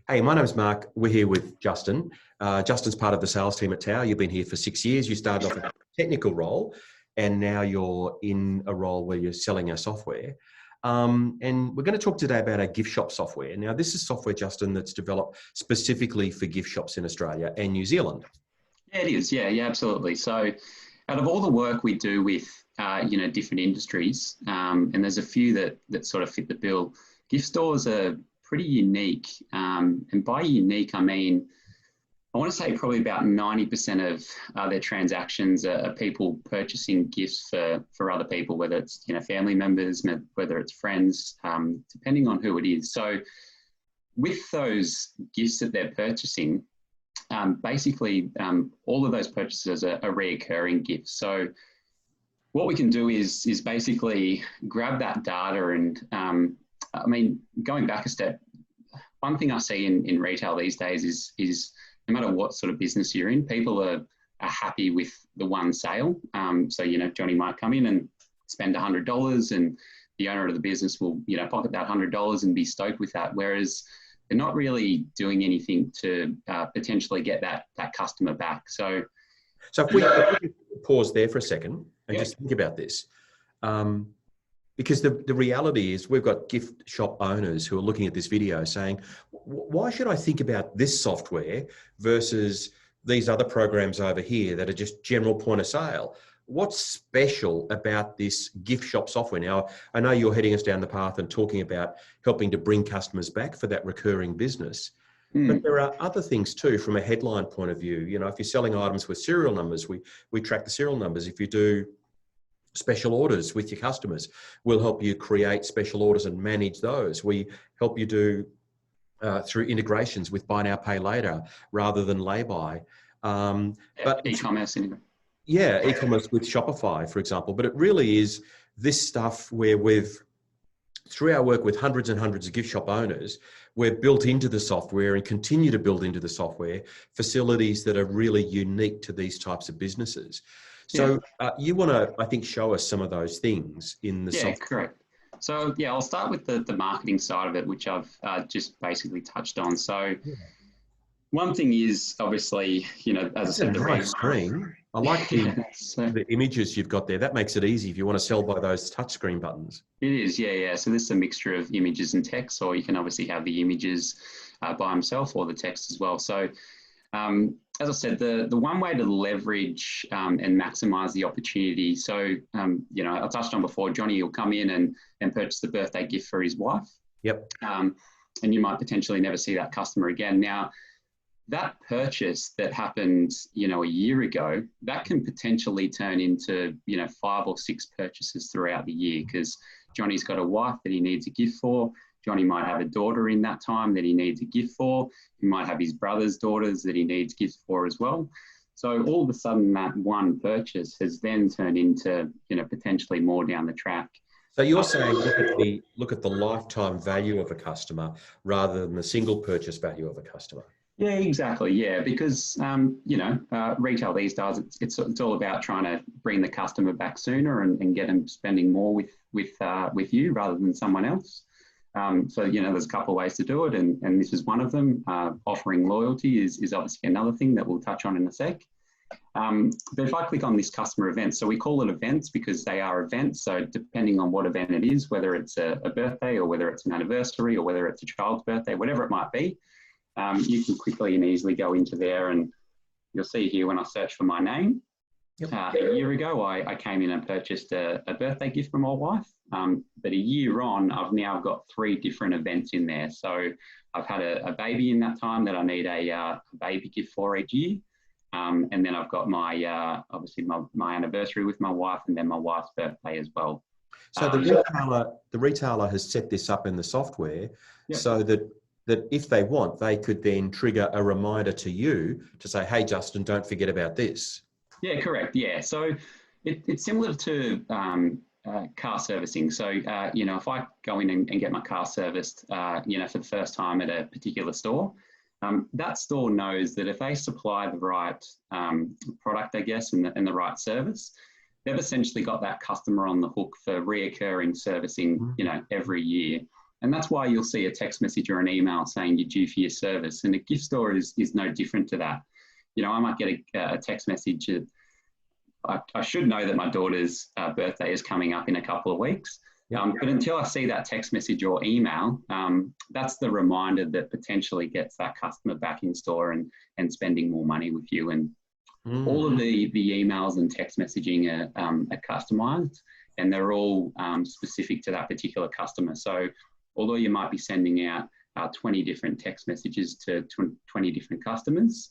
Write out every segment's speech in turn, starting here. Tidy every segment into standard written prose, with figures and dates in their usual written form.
Hey, my name's Mark. We're here with Justin. Justin's part of the sales team at Tower. You've been here for 6 years. You started off in a technical role, and now you're in a role where you're selling our software. And we're going to talk today about our gift shop software. Now, this is software, Justin, that's developed specifically for gift shops in Australia and New Zealand. Yeah, it is. Yeah, absolutely. So out of all the work we do with, different industries, and there's a few that sort of fit the bill, gift stores are pretty unique. And by unique, I mean, I want to say probably about 90% of their transactions are people purchasing gifts for other people, whether it's, family members, whether it's friends, depending on who it is. So with those gifts that they're purchasing, basically all of those purchases are reoccurring gifts. So what we can do is basically grab that data and, going back a step, one thing I see in retail these days is no matter what sort of business you're in, people are happy with the one sale. So, Johnny might come in and spend $100 and the owner of the business will, pocket that $100 and be stoked with that. Whereas they're not really doing anything to potentially get that customer back. So if we pause there for a second and just think about this. Because the reality is we've got gift shop owners who are looking at this video saying, why should I think about this software versus these other programs over here that are just general point of sale? What's special about this gift shop software? Now, I know you're heading us down the path and talking about helping to bring customers back for that recurring business. But there are other things too, from a headline point of view. If you're selling items with serial numbers, we track the serial numbers. If you do special orders with your customers, we'll help you create special orders and manage those. We help you do through integrations with buy now, pay later rather than lay-by. But e-commerce anyway. Yeah, e-commerce with Shopify, for example. But it really is this stuff where through our work with hundreds and hundreds of gift shop owners, we're built into the software and continue to build into the software facilities that are really unique to these types of businesses. So you want to, I think, show us some of those things in the software. Yeah, correct. So I'll start with the marketing side of it, which I've just basically touched on. So one thing is obviously, as I said, the nice screen. I like the images you've got there. That makes it easy if you want to sell by those touchscreen buttons. It is, yeah. So this is a mixture of images and text, or you can obviously have the images by themselves or the text as well. So as I said, the one way to leverage and maximize the opportunity. So, I touched on before, Johnny will come in and purchase the birthday gift for his wife. Yep. And you might potentially never see that customer again. Now, that purchase that happened, a year ago, that can potentially turn into, 5 or 6 purchases throughout the year, because Johnny's got a wife that he needs a gift for. Johnny might have a daughter in that time that he needs a gift for. He might have his brother's daughters that he needs gifts for as well. So all of a sudden that one purchase has then turned into, potentially more down the track. So you're saying look at the lifetime value of a customer rather than the single purchase value of a customer. Yeah, exactly. Yeah, because, retail these days, it's all about trying to bring the customer back sooner and get them spending more with you rather than someone else. So, there's a couple of ways to do it, and this is one of them. Offering loyalty is obviously another thing that we'll touch on in a sec. But if I click on this customer event, so we call it events because they are events. So depending on what event it is, whether it's a birthday or whether it's an anniversary or whether it's a child's birthday, whatever it might be, you can quickly and easily go into there, and you'll see here when I search for my name. Yep. A year ago, I came in and purchased a birthday gift for my wife. But a year on, I've now got 3 different events in there. So I've had a baby in that time that I need a baby gift for each year. And then I've got my, obviously my anniversary with my wife, and then my wife's birthday as well. So the retailer has set this up in the software so that if they want, they could then trigger a reminder to you to say, hey, Justin, don't forget about this. Yeah, correct. Yeah. So it's similar to car servicing. So, if I go in and get my car serviced, for the first time at a particular store, that store knows that if they supply the right product, I guess, and the right service, they've essentially got that customer on the hook for reoccurring servicing, every year. And that's why you'll see a text message or an email saying you're due for your service. And a gift store is no different to that. You know, I might get a text message. I should know that my daughter's birthday is coming up in a couple of weeks. But until I see that text message or email, that's the reminder that potentially gets that customer back in store and spending more money with you. And all of the emails and text messaging are customized, and they're all specific to that particular customer. So although you might be sending out 20 different text messages to 20 different customers,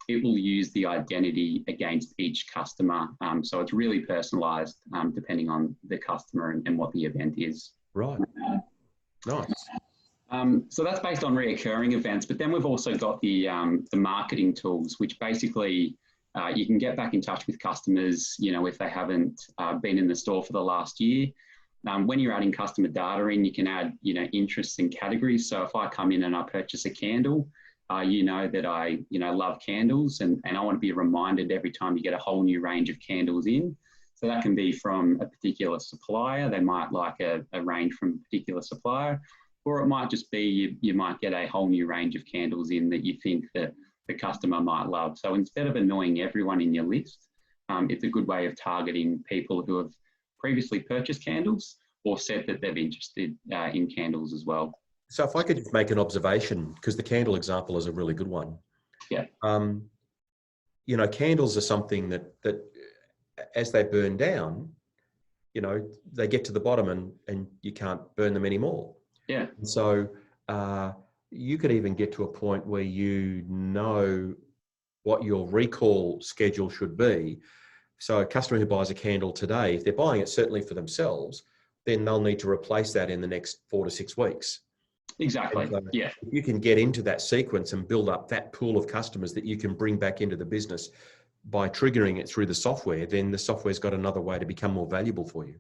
it will use the identity against each customer. So it's really personalized depending on the customer and what the event is. Right. Nice. So that's based on reoccurring events, but then we've also got the marketing tools, which basically you can get back in touch with customers, you know, if they haven't been in the store for the last year. When you're adding customer data in, you can add, you know, interests and categories. So if I come in and I purchase a candle, you know that I, you know, love candles, and I want to be reminded every time you get a whole new range of candles in. So that can be from a particular supplier. They might like a range from a particular supplier, or it might just be you might get a whole new range of candles in that you think that the customer might love. So instead of annoying everyone in your list, it's a good way of targeting people who have previously purchased candles or said that they're interested in candles as well. So if I could just make an observation, because the candle example is a really good one. Yeah. You know, candles are something that as they burn down, you know, they get to the bottom and you can't burn them anymore. Yeah. And so you could even get to a point where you know what your recall schedule should be. So a customer who buys a candle today, if they're buying it certainly for themselves, then they'll need to replace that in the next 4 to 6 weeks. Exactly. So yeah. If you can get into that sequence and build up that pool of customers that you can bring back into the business by triggering it through the software, then the software's got another way to become more valuable for you.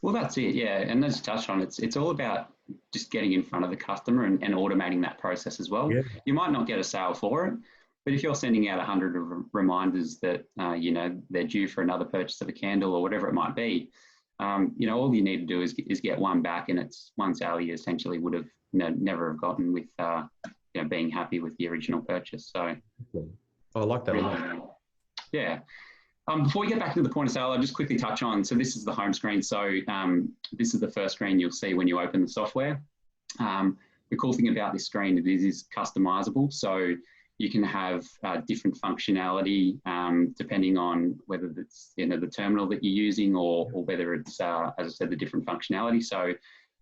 Well, that's it. Yeah. And as you touched on, it's all about just getting in front of the customer and automating that process as well. Yeah. You might not get a sale for it, but if you're sending out 100 reminders that, you know, they're due for another purchase of a candle or whatever it might be, you know, all you need to do is get one back, and it's one sale you essentially would have never have gotten with, you know, being happy with the original purchase. So I like that a really, lot. Yeah. Before we get back into the point of sale, I'll just quickly touch on, so this is the home screen. So this is the first screen you'll see when you open the software. The cool thing about this screen, it is customizable. So you can have different functionality depending on whether it's, you know, the terminal that you're using or whether it's, as I said, the different functionality. So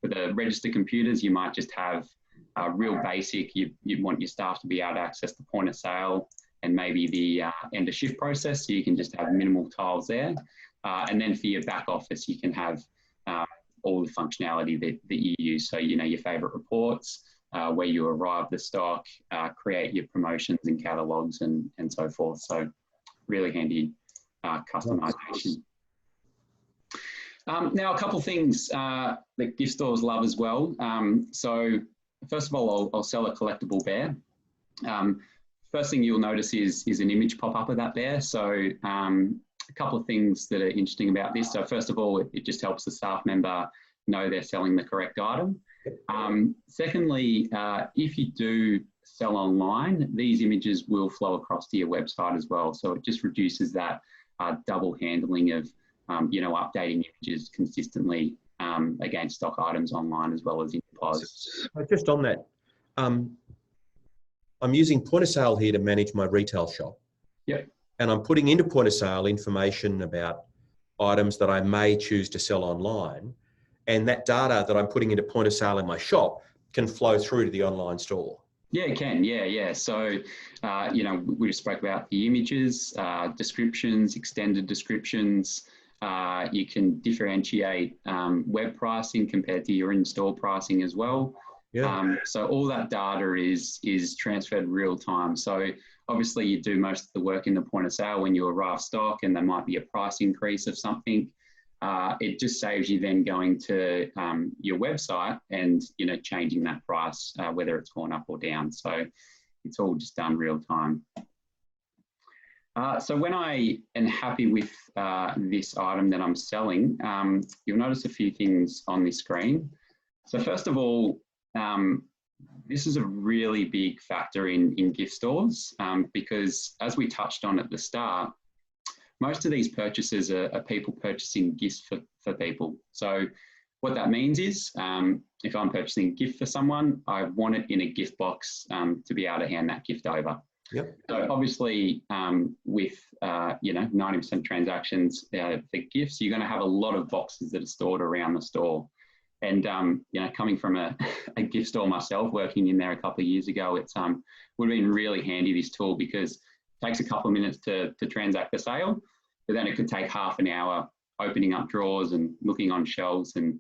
for the register computers, you might just have real basic. You want your staff to be able to access the point of sale and maybe the end of shift process. So you can just have minimal tiles there. And then for your back office, you can have all the functionality that you use. So, you know, your favorite reports, where you arrive the stock, create your promotions and catalogs and so forth. So really handy customization. Now, a couple of things that gift stores love as well. So first of all, I'll sell a collectible bear. First thing you'll notice is an image pop up of that bear. So a couple of things that are interesting about this. So first of all, it just helps the staff member know they're selling the correct item. Secondly, if you do sell online, these images will flow across to your website as well. So it just reduces that double handling of, you know, updating images consistently against stock items online as well as in POS. Just on that, I'm using point of sale here to manage my retail shop. Yep. And I'm putting into point of sale information about items that I may choose to sell online. And that data that I'm putting into point of sale in my shop can flow through to the online store. Yeah, it can. Yeah. So, you know, we just spoke about the images, descriptions, extended descriptions. You can differentiate web pricing compared to your in-store pricing as well. Yeah. So all that data is transferred real time. So obviously you do most of the work in the point of sale when you arrive stock and there might be a price increase of something. It just saves you then going to your website and, you know, changing that price, whether it's gone up or down. So it's all just done real time. So when I am happy with this item that I'm selling, you'll notice a few things on this screen. So first of all, this is a really big factor in gift stores because as we touched on at the start, most of these purchases are people purchasing gifts for people. So what that means is if I'm purchasing a gift for someone, I want it in a gift box to be able to hand that gift over. Yep. So obviously with 90% transactions for gifts, you're going to have a lot of boxes that are stored around the store. And coming from a gift store myself, working in there a couple of years ago, it's would have been really handy, this tool, because it takes a couple of minutes to transact the sale, but then it could take half an hour opening up drawers and looking on shelves and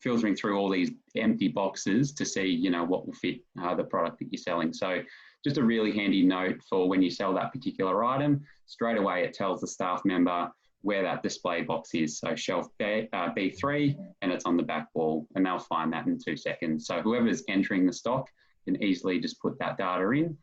filtering through all these empty boxes to see, what will fit the product that you're selling. So just a really handy note for when you sell that particular item, straight away it tells the staff member where that display box is. So shelf B3, and it's on the back wall, and they'll find that in 2 seconds. So whoever's entering the stock can easily just put that data in.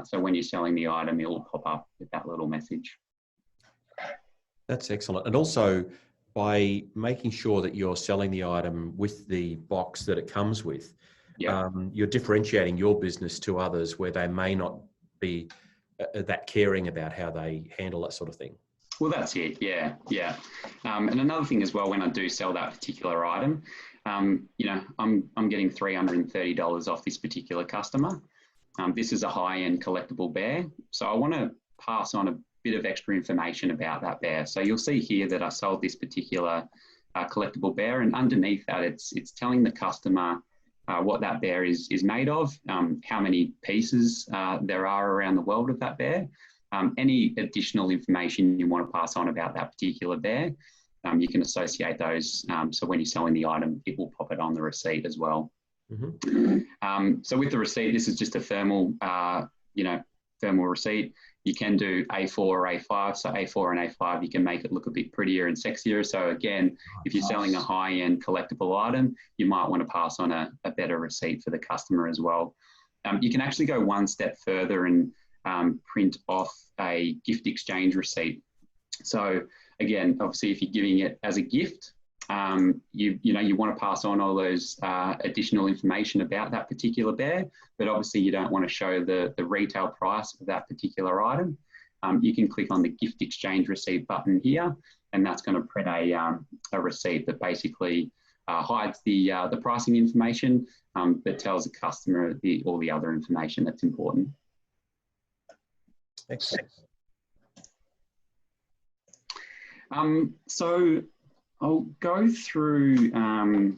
So when you're selling the item, it'll pop up with that little message. That's excellent. And also, by making sure that you're selling the item with the box that it comes with, you're differentiating your business to others where they may not be that caring about how they handle that sort of thing. Well, that's it. Yeah. And another thing as well, when I do sell that particular item, I'm getting $330 off this particular customer. This is a high-end collectible bear. So I want to pass on a bit of extra information about that bear. So you'll see here that I sold this particular collectible bear, and underneath that, it's telling the customer what that bear is made of, how many pieces there are around the world of that bear. Any additional information you want to pass on about that particular bear, you can associate those. So when you're selling the item, it will pop it on the receipt as well. Mm-hmm. So with the receipt, this is just a thermal receipt. You can do A4 or A5. So A4 and A5, you can make it look a bit prettier and sexier. So again, if you're selling a high-end collectible item, you might want to pass on a better receipt for the customer as well. You can actually go one step further and print off a gift exchange receipt. So again, obviously, if you're giving it as a gift, you want to pass on all those additional information about that particular bear, but obviously you don't want to show the retail price of that particular item. You can click on the gift exchange receipt button here, and that's going to print a receipt that basically hides the pricing information, but tells the customer all the other information that's important. Excellent. So I'll go through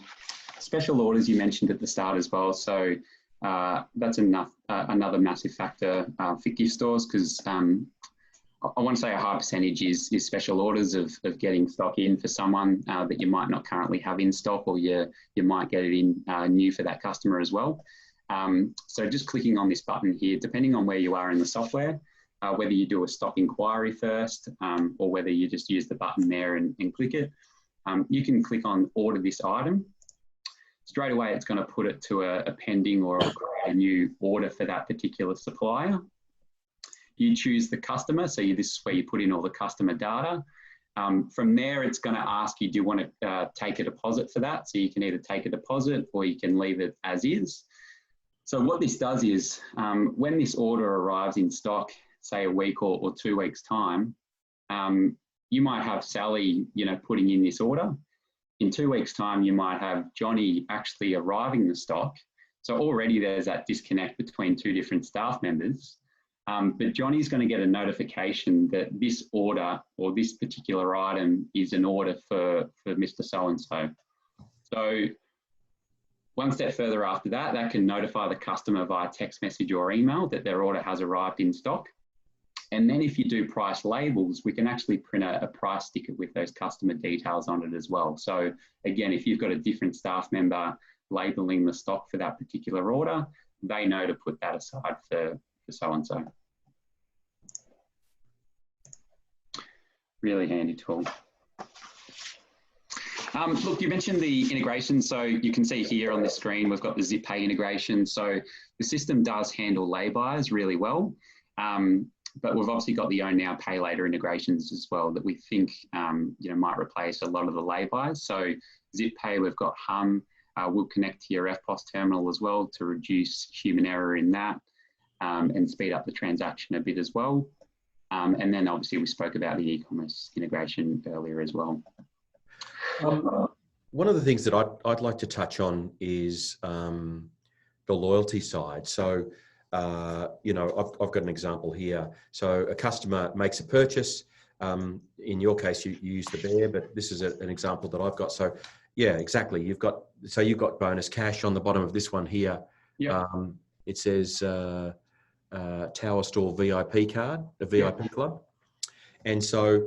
special orders you mentioned at the start as well. So that's another massive factor for gift stores, because I want to say a high percentage is special orders of getting stock in for someone that you might not currently have in stock, or you might get it in new for that customer as well. So just clicking on this button here, depending on where you are in the software, whether you do a stock inquiry first or whether you just use the button there and click it, you can click on order this item. Straight away, it's going to put it to a pending or a new order for that particular supplier. You choose the customer, so this is where you put in all the customer data. From there, it's going to ask you, do you want to take a deposit for that? So you can either take a deposit or you can leave it as is. So what this does is when this order arrives in stock, say a week or 2 weeks time, you might have Sally, putting in this order. In 2 weeks time, you might have Johnny actually arriving the stock. So already there's that disconnect between two different staff members. But Johnny's going to get a notification that this order or this particular item is an order for Mr. So-and-so. So one step further after that, that can notify the customer via text message or email that their order has arrived in stock. And then if you do price labels, we can actually print a price sticker with those customer details on it as well. So again, if you've got a different staff member labeling the stock for that particular order, they know to put that aside for so-and-so. Really handy tool. Look, you mentioned the integration. So you can see here on the screen, we've got the Zip Pay integration. So the system does handle lay-bys really well. But we've obviously got the Own Now, Pay Later integrations as well that we think might replace a lot of the lay-bys. So Zip Pay, we've got Hum, We'll connect to your FPOS terminal as well to reduce human error in that and speed up the transaction a bit as well. And then obviously we spoke about the e-commerce integration earlier as well. One of the things that I'd like to touch on is the loyalty side. So, you know, I've got an example here. So a customer makes a purchase. In your case, you use the bear, but this is an example that I've got. So yeah, exactly. You've got bonus cash on the bottom of this one here. Yeah. It says Tower Store VIP card, the VIP club. And so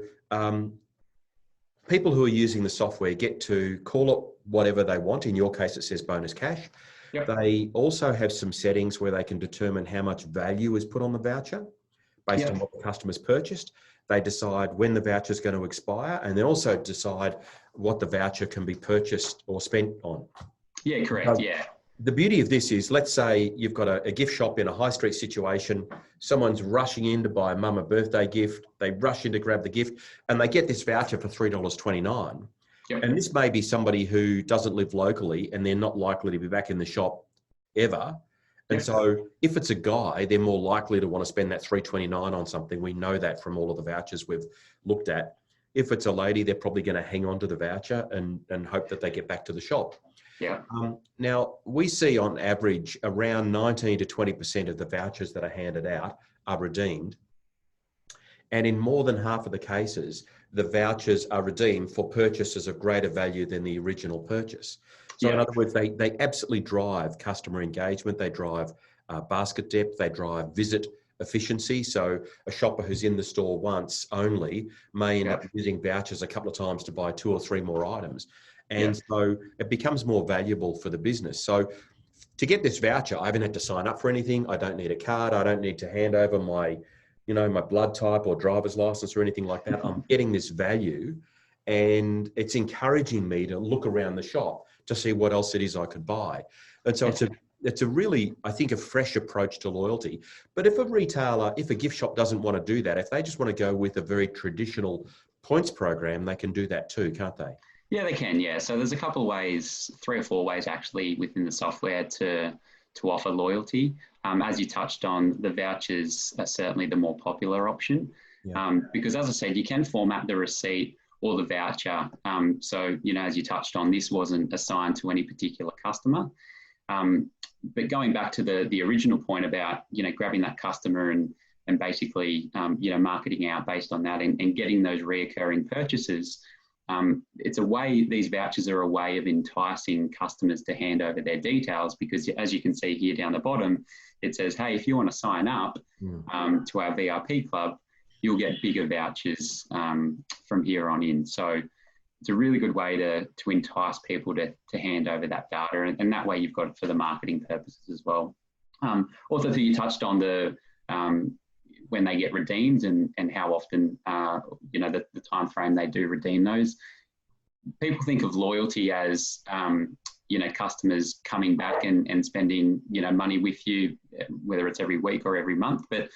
people who are using the software get to call it whatever they want. In your case, it says bonus cash. Yep. They also have some settings where they can determine how much value is put on the voucher based on what the customer's purchased. They decide when the voucher is going to expire, and they also decide what the voucher can be purchased or spent on. Yeah, correct. So the beauty of this is, let's say you've got a gift shop in a high street situation. Someone's rushing in to buy mum a birthday gift. They rush in to grab the gift, and they get this voucher for $3.29. Yep. And this may be somebody who doesn't live locally, and they're not likely to be back in the shop ever. And so if it's a guy, they're more likely to want to spend that $3.29 on something. We know that from all of the vouchers we've looked at. If it's a lady, they're probably going to hang on to the voucher and hope that they get back to the shop. Yeah. Now, we see on average around 19 to 20% of the vouchers that are handed out are redeemed. And in more than half of the cases, the vouchers are redeemed for purchases of greater value than the original purchase. So in other words, they absolutely drive customer engagement. They drive basket depth. They drive visit efficiency. So a shopper who's in the store once only may end up using vouchers a couple of times to buy 2 or 3 more items. And so it becomes more valuable for the business. So to get this voucher, I haven't had to sign up for anything. I don't need a card. I don't need to hand over my blood type or driver's license or anything like that. I'm getting this value, and it's encouraging me to look around the shop to see what else it is I could buy. And so it's a really, I think, a fresh approach to loyalty. But if a gift shop doesn't want to do that, if they just want to go with a very traditional points program, they can do that too, can't they? Yeah, they can. Yeah. So there's a couple of ways, 3 or 4 ways actually within the software to offer loyalty. As you touched on, the vouchers are certainly the more popular option because, as I said, you can format the receipt or the voucher. So, as you touched on, this wasn't assigned to any particular customer. But going back to the original point about, grabbing that customer and basically, marketing out based on that and getting those reoccurring purchases, it's a way, these vouchers are a way of enticing customers to hand over their details, because as you can see here down the bottom, it says, hey, if you want to sign up to our VIP club, you'll get bigger vouchers from here on in. So it's a really good way to entice people to hand over that data. And that way you've got it for the marketing purposes as well. Also, you touched on the when they get redeemed and how often, the time frame they do redeem those. People think of loyalty as, customers coming back and spending, money with you, whether it's every week or every month. But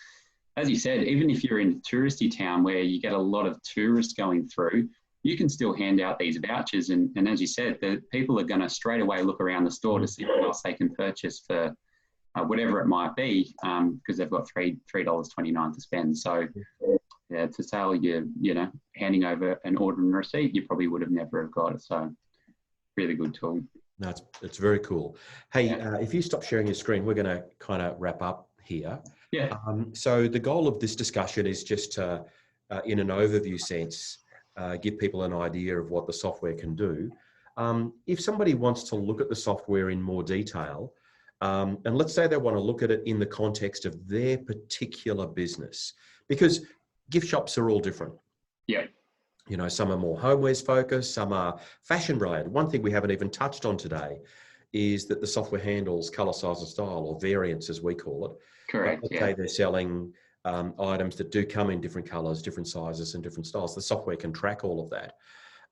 as you said, even if you're in a touristy town where you get a lot of tourists going through, you can still hand out these vouchers. And as you said, the people are going to straight away look around the store to see what else they can purchase for whatever it might be, because they've got $3.29 to spend. So to sell you, handing over an order and receipt, you probably would have never have got it. So really good tool. No, it's very cool. Hey, if you stop sharing your screen, we're going to kind of wrap up here. Yeah. So the goal of this discussion is just to, in an overview sense, give people an idea of what the software can do. If somebody wants to look at the software in more detail, and let's say they want to look at it in the context of their particular business, because gift shops are all different. Yeah. Some are more homewares focused, some are fashion related. One thing we haven't even touched on today is that the software handles color, size, and style, or variants as we call it. Correct. Let's say they're selling items that do come in different colors, different sizes, and different styles. The software can track all of that.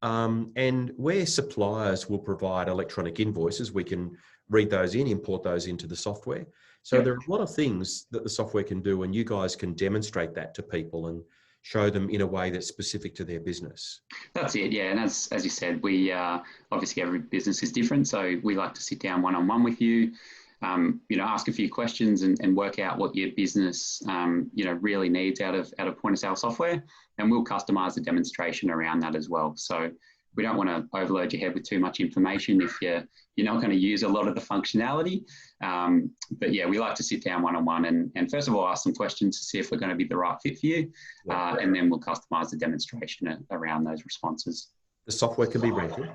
And where suppliers will provide electronic invoices, we can read those in, import those into the software. So there are a lot of things that the software can do, and you guys can demonstrate that to people and show them in a way that's specific to their business. That's it, yeah. And as you said, we obviously every business is different, so we like to sit down one-on-one with you, ask a few questions and work out what your business, really needs out of point of sale software, and we'll customize the demonstration around that as well. So we don't want to overload your head with too much information if you're not going to use a lot of the functionality. But yeah, we like to sit down one-on-one and first of all, ask some questions to see if we're going to be the right fit for you. And then we'll customize the demonstration around those responses. The software can be rented.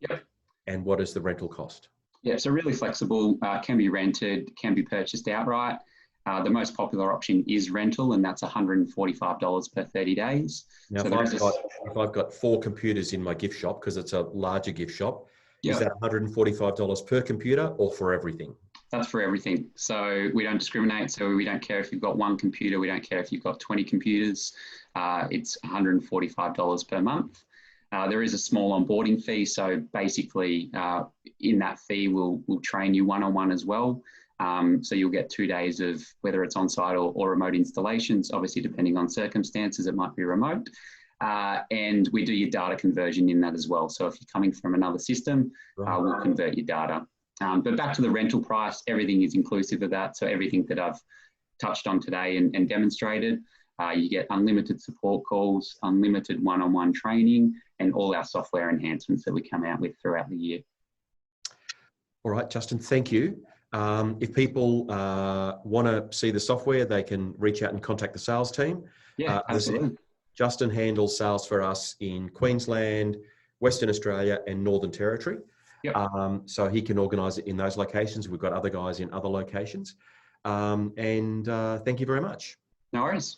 Yep. And what is the rental cost? Yeah, so really flexible, can be rented, can be purchased outright. The most popular option is rental, and that's $145 per 30 days. Now, so if I've got 4 computers in my gift shop, because it's a larger gift shop, is that $145 per computer or for everything? That's for everything. So we don't discriminate. So we don't care if you've got 1 computer. We don't care if you've got 20 computers. It's $145 per month. There is a small onboarding fee. So basically, in that fee, we'll train you one-on-one as well. So you'll get 2 days of whether it's on-site or remote installations. Obviously, depending on circumstances, it might be remote. And we do your data conversion in that as well. So if you're coming from another system, we'll convert your data. But back to the rental price, everything is inclusive of that. So everything that I've touched on today and demonstrated, you get unlimited support calls, unlimited one-on-one training, and all our software enhancements that we come out with throughout the year. All right, Justin, thank you. If people want to see the software, they can reach out and contact the sales team. Yeah, absolutely. Justin handles sales for us in Queensland, Western Australia, and Northern Territory. Yep. So he can organise it in those locations. We've got other guys in other locations. And thank you very much. No worries.